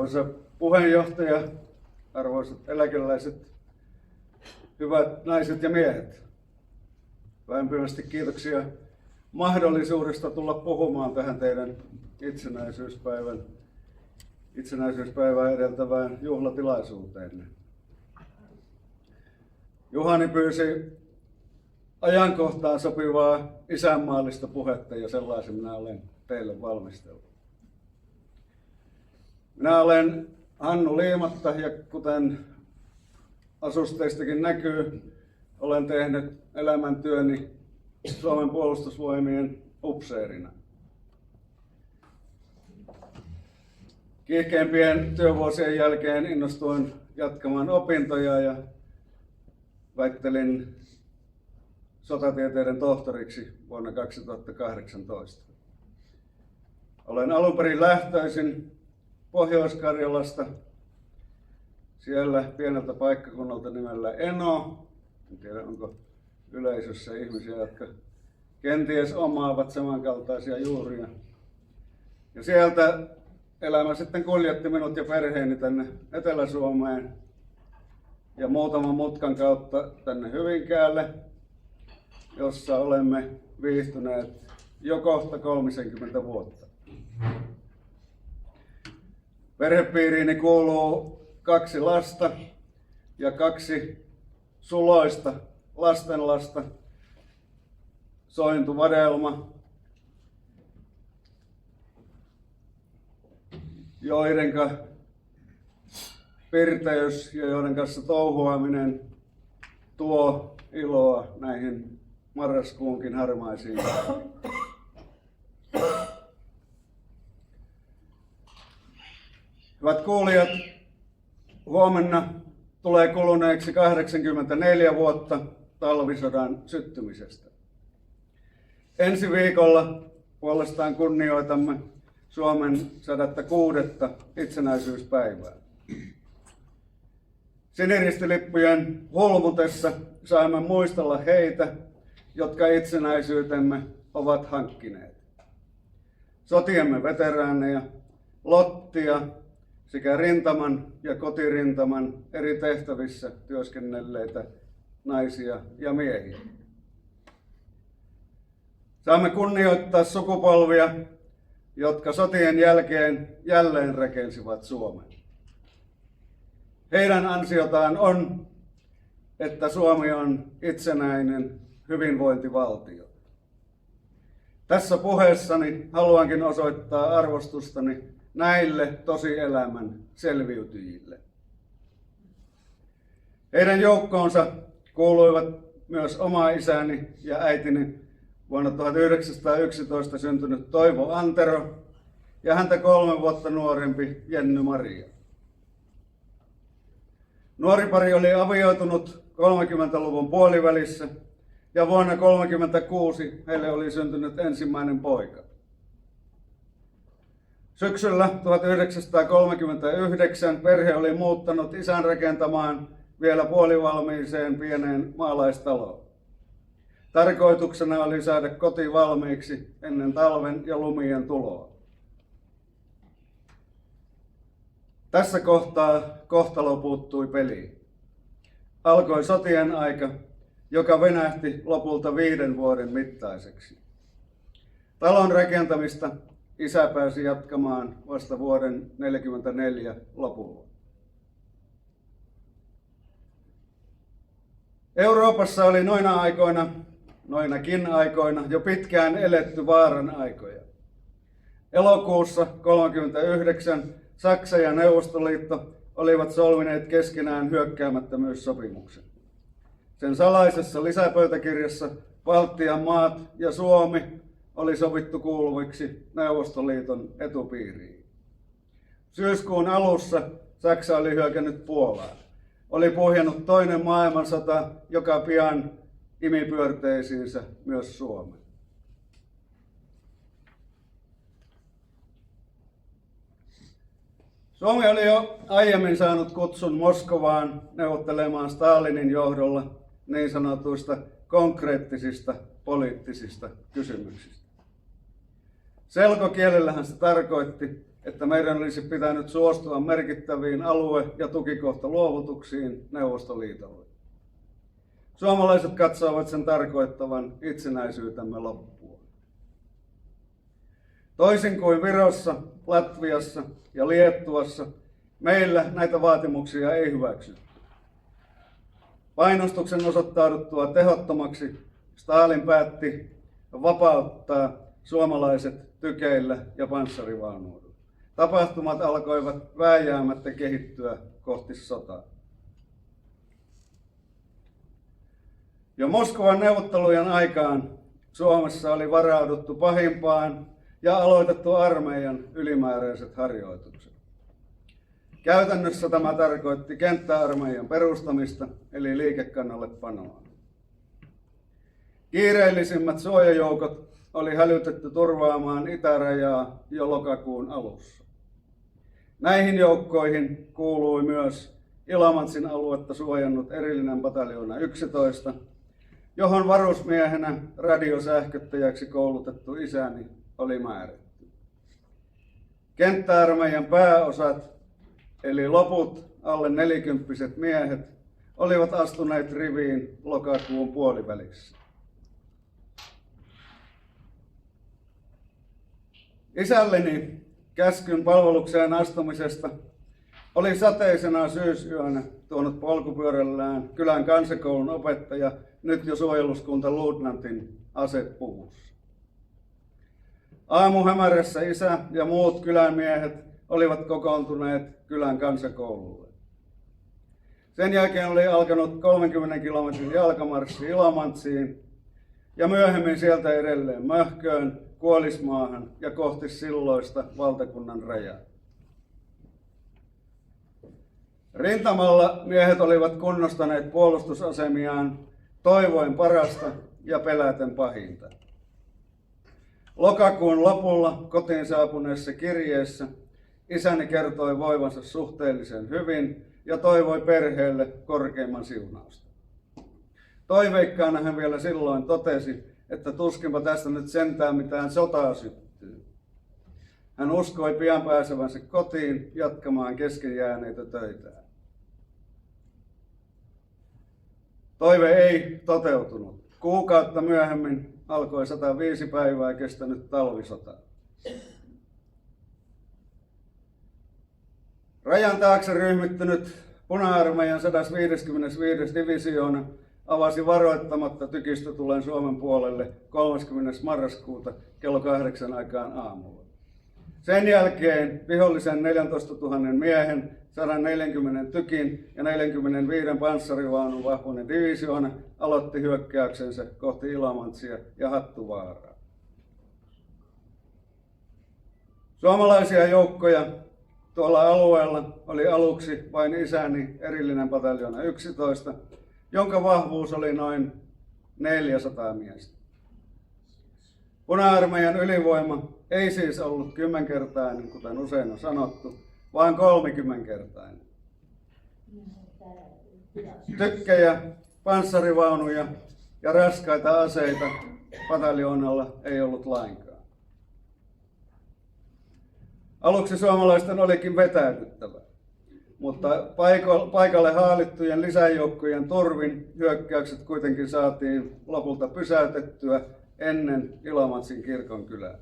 Arvoisa puheenjohtaja, arvoisat eläkeläiset, hyvät naiset ja miehet. Lämpimästi kiitoksia mahdollisuudesta tulla puhumaan tähän teidän itsenäisyyspäivää edeltävään juhlatilaisuuteenne. Juhani pyysi ajankohtaan sopivaa isänmaallista puhetta ja sellaisen minä olen teille valmistellut. Minä olen Hannu Liimatta ja kuten asusteistakin näkyy, olen tehnyt elämäntyöni Suomen puolustusvoimien upseerina. Kiihkeimpien työvuosien jälkeen innostuin jatkamaan opintoja ja väittelin sotatieteiden tohtoriksi vuonna 2018. Olen alun perin lähtöisin Pohjois-Karjalasta, siellä pieneltä paikkakunnalta nimellä Eno. En tiedä, onko yleisössä ihmisiä, jotka kenties omaavat samankaltaisia juuria. Ja sieltä elämä sitten kuljetti minut ja perheeni tänne Etelä-Suomeen ja muutaman mutkan kautta tänne Hyvinkäälle, jossa olemme viihtyneet jo kohta 30 vuotta. Perhepiiriini kuuluu 2 lasta ja 2 suloista lastenlasta, Sointu Vadelma, joidenka pirteys ja joiden kanssa touhuaminen tuo iloa näihin marraskuunkin harmaisiin. Hyvät kuulijat, huomenna tulee kuluneeksi 84 vuotta talvisodan syttymisestä. Ensi viikolla puolestaan kunnioitamme Suomen 106. itsenäisyyspäivää. Siniristilippujen hulmutessa saamme muistella heitä, jotka itsenäisyytemme ovat hankkineet. Sotiemme veteraaneja, lottia sekä rintaman ja kotirintaman eri tehtävissä työskennelleitä naisia ja miehiä. Saamme kunnioittaa sukupolvia, jotka sotien jälkeen jälleen rakensivat Suomen. Heidän ansiotaan on, että Suomi on itsenäinen hyvinvointivaltio. Tässä puheessani haluankin osoittaa arvostustani näille tosielämän selviytyjille. Heidän joukkoonsa kuuluivat myös oma isäni ja äitini vuonna 1911 syntynyt Toivo Antero ja häntä 3 vuotta nuorempi Jenny Maria. Nuori pari oli avioitunut 30-luvun puolivälissä ja vuonna 1936 heille oli syntynyt ensimmäinen poika. Syksyllä 1939 perhe oli muuttanut isän rakentamaan vielä puolivalmiiseen pieneen maalaistaloon. Tarkoituksena oli saada koti valmiiksi ennen talven ja lumien tuloa. Tässä kohtaa kohtalo puuttui peliin. Alkoi sotien aika, joka venähti lopulta 5 vuoden mittaiseksi. Talon rakentamista isä pääsi jatkamaan vasta vuoden 1944 lopulla. Euroopassa oli noinakin aikoina jo pitkään eletty vaaran aikoja. Elokuussa 1939 Saksa ja Neuvostoliitto olivat solmineet keskenään hyökkäämättömyyssopimuksen. Sen salaisessa lisäpöytäkirjassa Baltian maat ja Suomi oli sovittu kuuluviksi Neuvostoliiton etupiiriin. Syyskuun alussa Saksa oli hyökännyt Puolaan. Oli puhjennut toinen maailmansota, joka pian imi pyörteisiinsä myös Suomen. Suomi oli jo aiemmin saanut kutsun Moskovaan neuvottelemaan Stalinin johdolla niin sanotuista konkreettisista poliittisista kysymyksistä. Selkokielellähän se tarkoitti, että meidän olisi pitänyt suostua merkittäviin alue- ja tukikohtaluovutuksiin Neuvostoliitolle. Suomalaiset katsovat sen tarkoittavan itsenäisyytemme loppua. Toisin kuin Virossa, Latviassa ja Liettuassa, meillä näitä vaatimuksia ei hyväksytty. Painostuksen osoittauduttua tehottomaksi Stalin päätti vapauttaa suomalaiset tykeillä ja panssarivaunuilla. Tapahtumat alkoivat vääjäämättä kehittyä kohti sotaa. Jo Moskovan neuvottelujen aikaan Suomessa oli varauduttu pahimpaan ja aloitettu armeijan ylimääräiset harjoitukset. Käytännössä tämä tarkoitti kenttäarmeijan perustamista eli liikekannallepanoa. Kiireellisimmät suojajoukot oli hälytetty turvaamaan itärajaa jo lokakuun alussa. Näihin joukkoihin kuului myös Ilomantsin aluetta suojannut erillinen pataljoona 11, johon varusmiehenä radiosähköttäjäksi koulutettu isäni oli määrätty. Kenttäarmeijan pääosat, eli loput alle 40 miehet, olivat astuneet riviin lokakuun puolivälissä. Isälleni käskyn palvelukseen astumisesta oli sateisena syysyönä tuonut polkupyörällään kylän kansakoulun opettaja, nyt jo suojeluskuntaluutnantin asepuvussa. Aamuhämärässä isä ja muut kylän miehet olivat kokoontuneet kylän kansakoululle. Sen jälkeen oli alkanut 30 kilometrin jalkamarssi Ilomantsiin ja myöhemmin sieltä edelleen Möhköön, Kuolismaahan ja kohti silloista valtakunnan rajaa. Rintamalla miehet olivat kunnostaneet puolustusasemiaan toivoen parasta ja peläten pahinta. Lokakuun lopulla kotiin saapuneessa kirjeessä isäni kertoi voivansa suhteellisen hyvin ja toivoi perheelle korkeimman siunausta. Toiveikkaana hän vielä silloin totesi, että tuskinpa tästä nyt sentään mitään sotaa syttyy. Hän uskoi pian pääsevänsä kotiin jatkamaan kesken jääneitä töitään. Toive ei toteutunut. Kuukautta myöhemmin alkoi 105 päivää kestänyt talvisota. Rajan taakse ryhmittynyt Puna-armeijan 155. divisioona avasi varoittamatta tykistötulen Suomen puolelle 30. marraskuuta kello 8 aikaan aamulla. Sen jälkeen vihollisen 14 000 miehen, 140 tykin ja 45 panssarivaunun vahvuinen divisioona aloitti hyökkäyksensä kohti Ilomantsia ja Hattuvaaraa. Suomalaisia joukkoja tuolla alueella oli aluksi vain isäni erillinen pataljoona 11, jonka vahvuus oli noin 400 miestä. Puna-armeijan ylivoima ei siis ollut 10-kertainen, kuten usein on sanottu, vaan 30-kertainen. Tykkejä, panssarivaunuja ja raskaita aseita pataljoonalla ei ollut lainkaan. Aluksi suomalaisten olikin vetäydyttävä, mutta paikalle haalittujen lisäjoukkojen turvin hyökkäykset kuitenkin saatiin lopulta pysäytettyä ennen Ilomantsin kirkonkylää.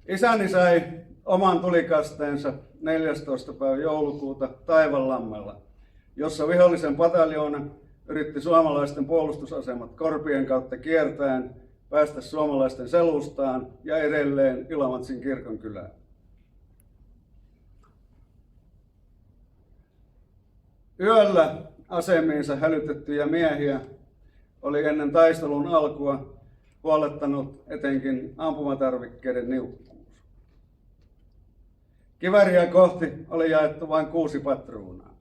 Isäni sai oman tulikasteensa 14. päivä joulukuuta Taivanlammella, jossa vihollisen pataljoona yritti suomalaisten puolustusasemat korpien kautta kiertäen päästä suomalaisten selustaan ja edelleen Ilomantsin kirkonkylään. Yöllä asemiinsa hälytettyjä miehiä oli ennen taistelun alkua huolettanut etenkin ampumatarvikkeiden niukkuus. Kivääriä kohti oli jaettu vain 6 patruunaa.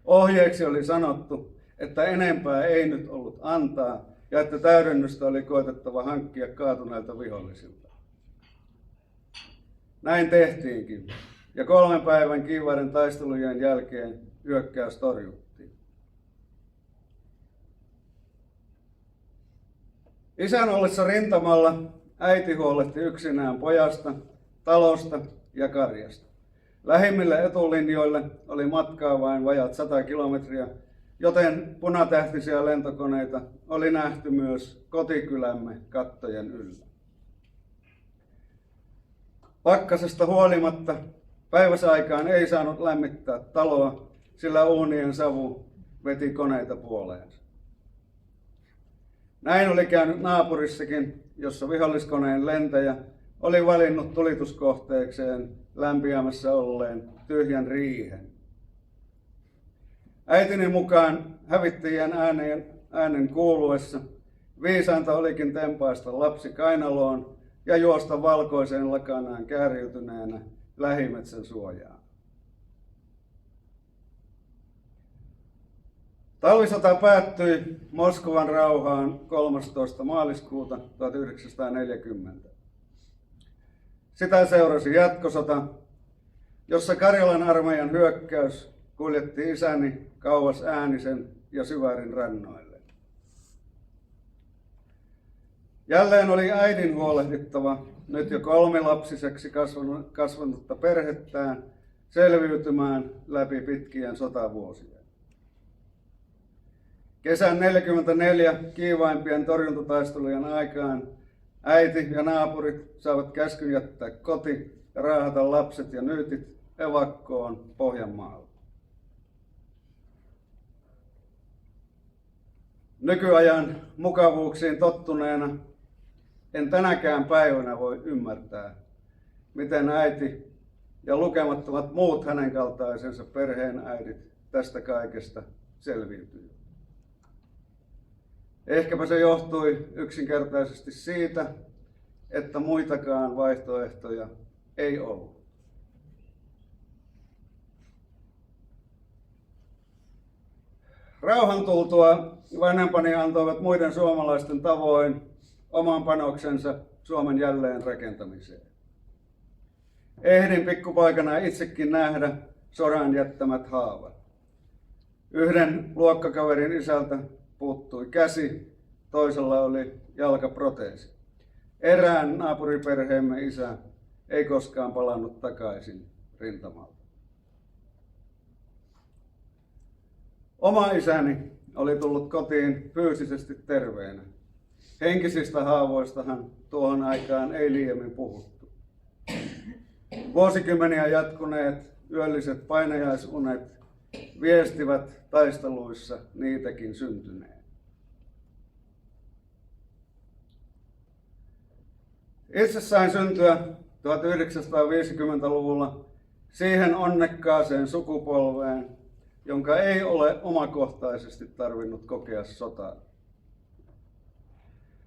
Ohjeeksi oli sanottu, että enempää ei nyt ollut antaa ja että täydennystä oli koetettava hankkia kaatuneilta vihollisilta. Näin tehtiinkin ja 3 päivän kiivaiden taistelujen jälkeen hyökkäys torjuttiin. Isän ollessa rintamalla äiti huolehti yksinään pojasta, talosta ja karjasta. Lähimmille etulinjoille oli matkaa vain vajaat 100 kilometriä, joten punatähtisiä lentokoneita oli nähty myös kotikylämme kattojen yllä. Pakkasesta huolimatta päiväsaikaan ei saanut lämmittää taloa, sillä uunien savu veti koneita puoleensa. Näin oli käynyt naapurissakin, jossa viholliskoneen lentäjä oli valinnut tulituskohteekseen lämpiämässä olleen tyhjän riihen. Äitini mukaan hävittäjien äänen kuuluessa viisainta olikin tempaista lapsi kainaloon ja juosta valkoiseen lakanaan kääriytyneenä lähimetsän suojaan. Talvisota päättyi Moskovan rauhaan 13. maaliskuuta 1940. Sitä seurasi jatkosota, jossa Karjalan armeijan hyökkäys kuljetti isäni kauas Äänisen ja Syvärin rannoille. Jälleen oli äidin huolehdittava nyt jo 3-lapsiseksi kasvanutta perhettään selviytymään läpi pitkien sotavuosien. Kesän 1944 kiivaimpien torjuntataistelujen aikaan äiti ja naapurit saavat käskyn jättää koti ja raahata lapset ja nyytit evakkoon Pohjanmaalle. Nykyajan mukavuuksiin tottuneena en tänäkään päivänä voi ymmärtää, miten äiti ja lukemattomat muut hänen kaltaisensa perheenäidit tästä kaikesta selviytyivät. Ehkäpä se johtui yksinkertaisesti siitä, että muitakaan vaihtoehtoja ei ollut. Rauhan tultua vanhempani antoivat muiden suomalaisten tavoin oman panoksensa Suomen jälleenrakentamiseen. Ehdin pikkupaikana itsekin nähdä sodan jättämät haavat. Yhden luokkakaverin isältä puuttui käsi, toisella oli jalkaproteesi. Erään naapuriperheemme isä ei koskaan palannut takaisin rintamalta. Oma isäni oli tullut kotiin fyysisesti terveenä. Henkisistä haavoistahan tuohon aikaan ei liiemmin puhuttu. Vuosikymmeniä jatkuneet yölliset painajaisunet viestivät taisteluissa niitäkin syntyneen. Itse sain syntyä 1950-luvulla siihen onnekkaaseen sukupolveen, jonka ei ole omakohtaisesti tarvinnut kokea sotaa.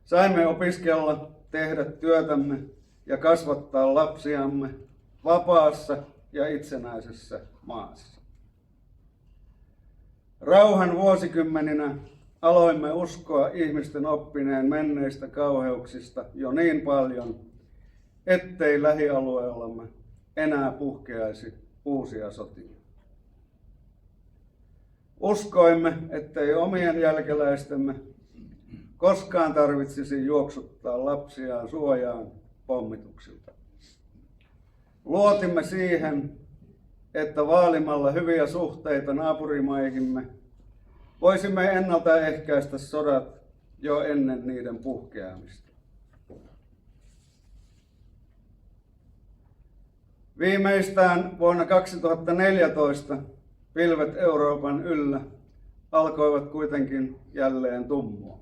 Saimme opiskella, tehdä työtämme ja kasvattaa lapsiamme vapaassa ja itsenäisessä maassa. Rauhan vuosikymmeninä aloimme uskoa ihmisten oppineen menneistä kauheuksista jo niin paljon, ettei lähialueellamme enää puhkeaisi uusia sotia. Uskoimme, ettei omien jälkeläistemme koskaan tarvitsisi juoksuttaa lapsiaan suojaan pommituksilta. Luotimme siihen, että vaalimalla hyviä suhteita naapurimaihimme voisimme ennaltaehkäistä sodat jo ennen niiden puhkeamista. Viimeistään vuonna 2014 pilvet Euroopan yllä alkoivat kuitenkin jälleen tummua.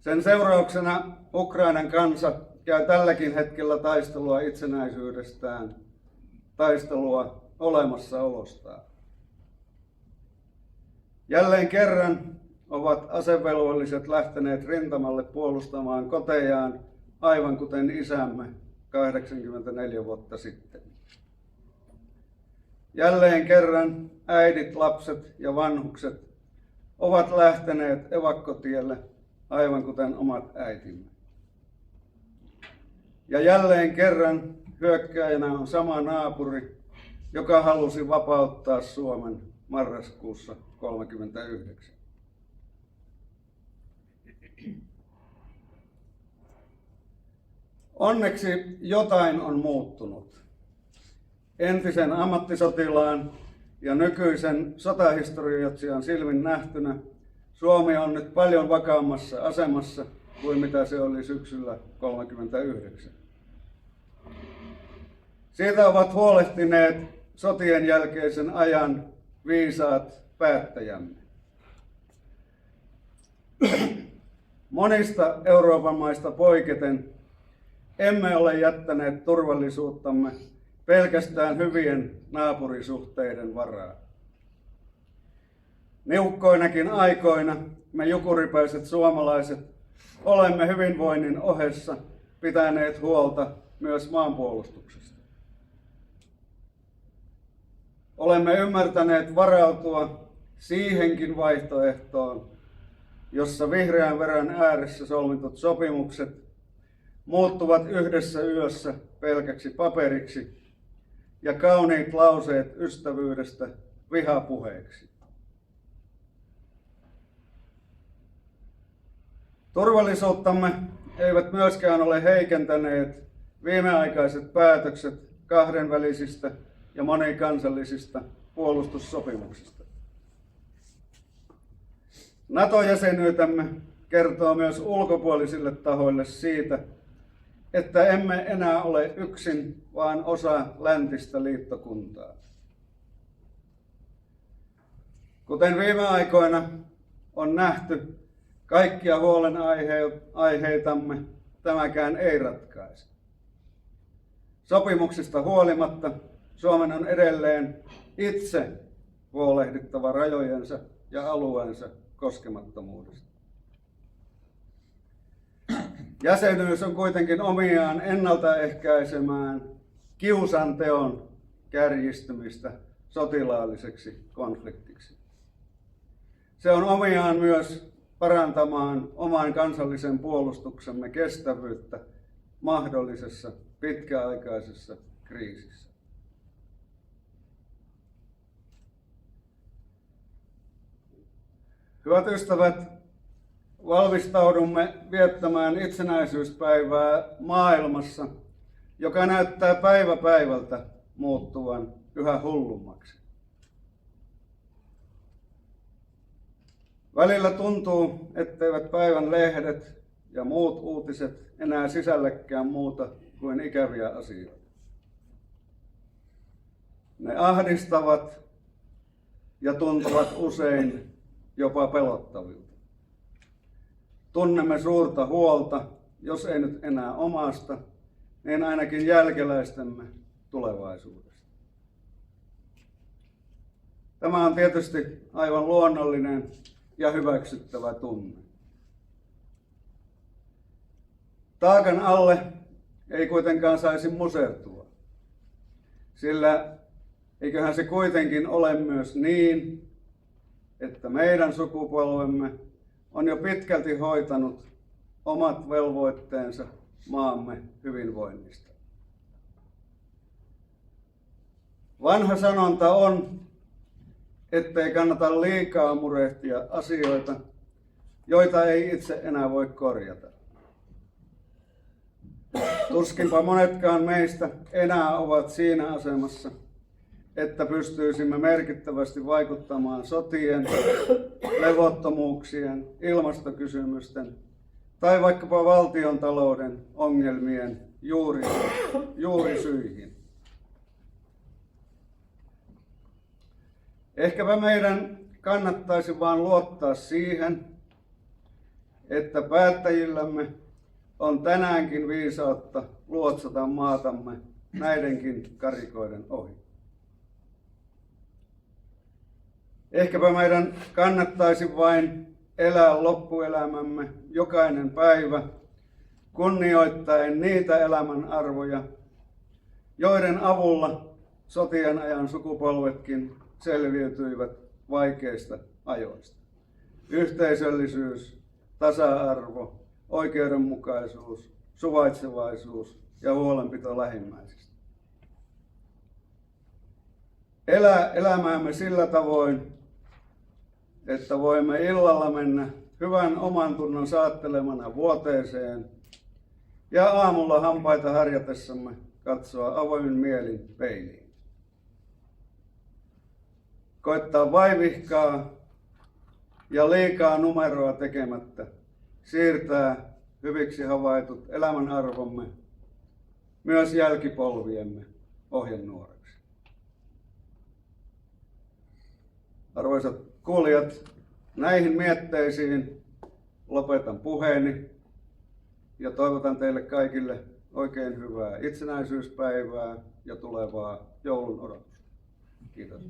Sen seurauksena Ukrainan kansa käy tälläkin hetkellä taistelua itsenäisyydestään, taistelua olemassaolostaan. Jälleen kerran ovat asevelvolliset lähteneet rintamalle puolustamaan kotejaan, aivan kuten isämme 84 vuotta sitten. Jälleen kerran äidit, lapset ja vanhukset ovat lähteneet evakkotielle, aivan kuten omat äitimme. Ja jälleen kerran hyökkääjänä on sama naapuri, joka halusi vapauttaa Suomen marraskuussa 1939. Onneksi jotain on muuttunut. Entisen ammattisotilaan ja nykyisen sotahistorioitsijan silmin nähtynä Suomi on nyt paljon vakaammassa asemassa kuin mitä se oli syksyllä 1939. Siitä ovat huolehtineet sotien jälkeisen ajan viisaat päättäjämme. Monista Euroopan maista poiketen emme ole jättäneet turvallisuuttamme pelkästään hyvien naapurisuhteiden varaan. Niukkoinakin aikoina me jukuripäiset suomalaiset olemme hyvinvoinnin ohessa pitäneet huolta myös maanpuolustuksesta. Olemme ymmärtäneet varautua siihenkin vaihtoehtoon, jossa vihreän verran ääressä solmitut sopimukset muuttuvat yhdessä yössä pelkäksi paperiksi ja kauniit lauseet ystävyydestä vihapuheeksi. Turvallisuuttamme eivät myöskään ole heikentäneet viimeaikaiset päätökset kahdenvälisistä ja monikansallisista puolustussopimuksista. NATO-jäsenyytemme kertoo myös ulkopuolisille tahoille siitä, että emme enää ole yksin, vaan osa läntistä liittokuntaa. Kuten viime aikoina on nähty, kaikkia huolenaiheitamme tämäkään ei ratkaise. Sopimuksista huolimatta Suomen on edelleen itse huolehdittava rajojensa ja alueensa koskemattomuudesta. Jäsenyys on kuitenkin omiaan ennaltaehkäisemään kiusanteon kärjistymistä sotilaalliseksi konfliktiksi. Se on omiaan myös parantamaan oman kansallisen puolustuksemme kestävyyttä mahdollisessa pitkäaikaisessa kriisissä. Hyvät ystävät, valmistaudumme viettämään itsenäisyyspäivää maailmassa, joka näyttää päivä päivältä muuttuvan yhä hullummaksi. Välillä tuntuu, etteivät päivän lehdet ja muut uutiset enää sisälläkään muuta kuin ikäviä asioita. Ne ahdistavat ja tuntuvat usein jopa pelottavilta. Tunnemme suurta huolta, jos ei nyt enää omasta, niin ainakin jälkeläistemme tulevaisuudesta. Tämä on tietysti aivan luonnollinen ja hyväksyttävä tunne. Taakan alle ei kuitenkaan saisi musertua, sillä eiköhän se kuitenkin ole myös niin, että meidän sukupolvemme on jo pitkälti hoitanut omat velvoitteensa maamme hyvinvoinnista. Vanha sanonta on, ettei kannata liikaa murehtia asioita, joita ei itse enää voi korjata. Tuskinpa monetkaan meistä enää ovat siinä asemassa, että pystyisimme merkittävästi vaikuttamaan sotien, levottomuuksien, ilmastokysymysten tai vaikkapa valtiontalouden ongelmien juurisyihin. Ehkäpä meidän kannattaisi vain luottaa siihen, että päättäjillämme on tänäänkin viisautta luotsata maatamme näidenkin karikoiden ohi. Ehkäpä meidän kannattaisi vain elää loppuelämämme jokainen päivä kunnioittaen niitä elämän arvoja, joiden avulla sotien ajan sukupolvetkin selviytyivät vaikeista ajoista. Yhteisöllisyys, tasa-arvo, oikeudenmukaisuus, suvaitsevaisuus ja huolenpito lähimmäisistä. Elää elämäämme sillä tavoin, että voimme illalla mennä hyvän oman tunnon saattelemana vuoteeseen ja aamulla hampaita harjatessamme katsoa avoimin mielin peiliin. Koittaa vaivihkaa ja liikaa numeroa tekemättä siirtää hyviksi havaitut elämän arvomme myös jälkipolviemme ohjenuoreksi. Arvoisat kuulijat, näihin mietteisiin lopetan puheeni ja toivotan teille kaikille oikein hyvää itsenäisyyspäivää ja tulevaa joulun odotusta. Kiitos.